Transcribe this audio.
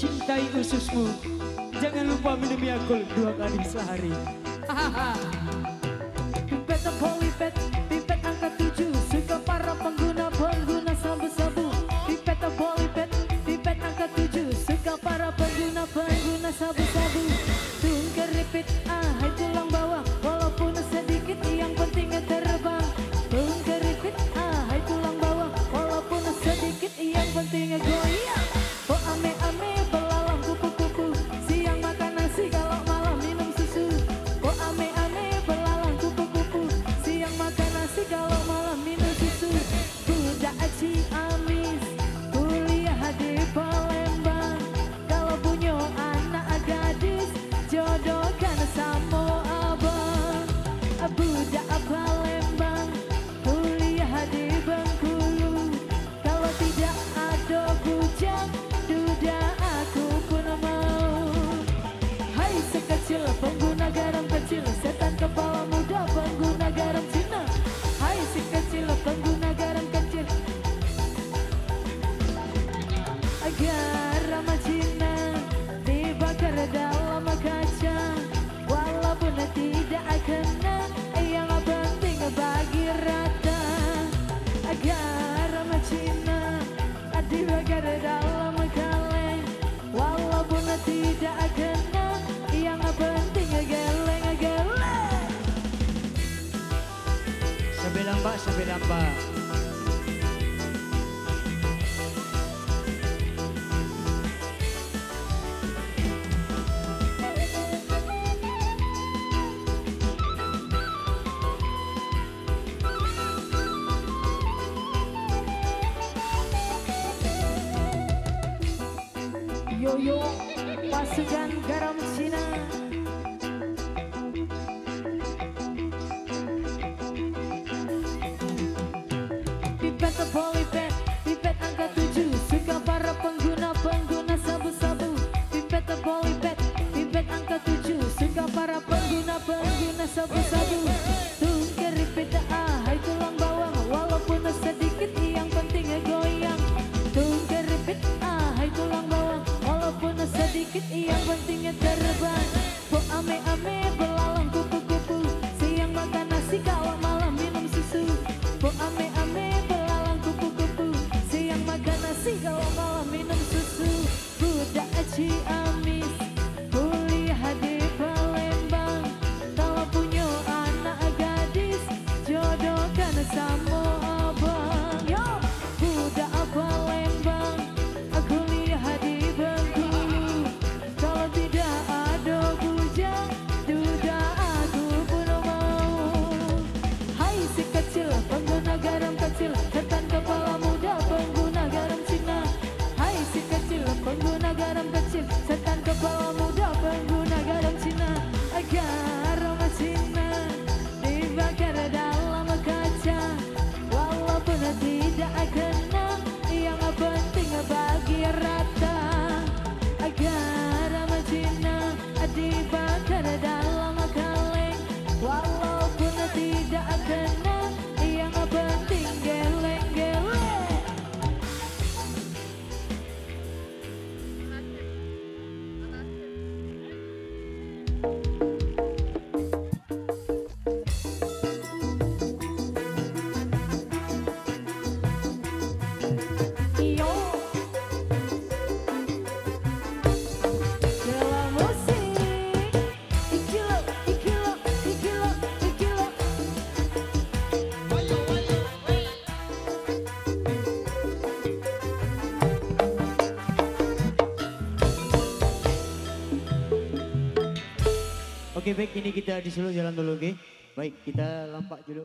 mencintai ususmu. Jangan lupa minum Yakult 2 kali sehari. Pipet polipet, pipet angka 7, suka para pengguna sabu-sabu. Pipet polipet, pipet angka 7, suka para pengguna sabu-sabu. Tung keripit, hai tulang bawah, walaupun sedikit yang penting terbang. Tung keripit, hai tulang bawah, walaupun sedikit yang penting goyang. Oh ame-ame belalang kupu-kupu, siang makan nasi kalau malam minum susu. Oh ame-ame belalang kupu-kupu, siang makan nasi kalau malam minum susu. Budak Ciamis, kuliah di Palembang. Kalau punya anak gadis, jodohkan sama abang. Budak Palembang, kuliah di Bengkulu. Kalau tidak ada bujang, duda aku pun mau. Hai sekecil pengguna garam kecil, setan kepala muda pengguna garam Cina. Hai si kecil pengguna garam kecil, garam Cina dibakar dalam kaca. Walaupun tidak kena, yang penting bagi rata. Garam Cina dibakar dalam kaleng. Walaupun tidak kena, yang penting geleng-geleng. Sebelah mbak. Yo, pasukan garam Cina. Pipet polipet, pipet angka 7, suka para pengguna sabu-sabu. Pipet polipet, pipet angka 7, suka para pengguna sabu-sabu. Tung keripit, hai tulang bawang, walaupun sedikit yang penting goyang. Tung keripit, hai tulang bawang, walaupun sedikit yang penting terbang. Po ame-ame belalang kupu-kupu, siang makan nasi kalau malam minum susu. Po ame-ame belalang kupu-kupu, siang makan nasi kalau malam minum susu. Budak Ciamis, kuliah di Palembang. Kalau punya anak gadis, jodohkan sama abang. Yo, budak Palembang, kuliah di Bengkulu. Kalau tidak ada bujang, duda aku pun mau. Hai si kecil pengguna garam kecil, setan kepala muda pengguna garam Cina. Hai si kecil pengguna garam kecil, setan kepala muda pengguna garam Cina. Garam Cina dibakar dalam kaca. Walaupun tidak kena, yang penting bagi rata. Garam Cina dibakar dalam kaleng. Walaupun tidak kena, yang penting geleng-geleng. Yo, gela musik, ikilo, ikilo, ikilo, ikilo. Oke baik, ini kita disuruh jalan dulu, oke? Baik, kita lampak dulu.